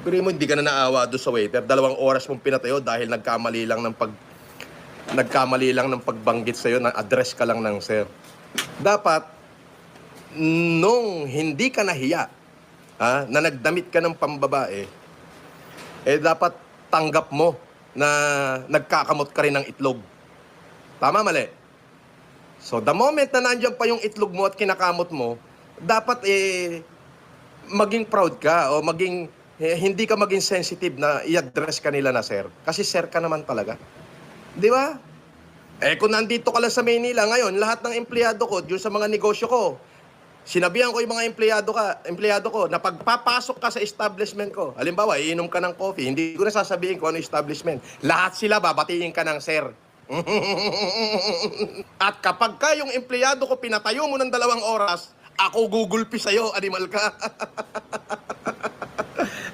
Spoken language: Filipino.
Pero mo, hindi ka na naawa doon sa waiter. 2 oras mong pinatayo dahil nagkamali lang ng pagbanggit sa'yo na address ka lang ng sir. Dapat, nung hindi ka nahiya, na nagdamit ka ng pambabae, dapat tanggap mo na nagkakamot ka rin ng itlog. Tama, mali? So, the moment na nandiyan pa yung itlog mo at kinakamot mo, dapat maging proud ka o hindi ka maging sensitive na i-address ka nila na sir. Kasi sir ka naman talaga. Di ba? Kung nandito ka lang sa Maynila ngayon, lahat ng empleyado ko, dun sa mga negosyo ko, sinabihan ko yung mga empleyado ko na pagpapasok ka sa establishment ko, halimbawa, iinom ka ng coffee, hindi ko na sasabihin kung ano establishment. Lahat sila babatiin ka ng sir. At kapag ka yung empleyado ko pinatayo mo ng 2 oras, ako gugulpi sa'yo, animal ka.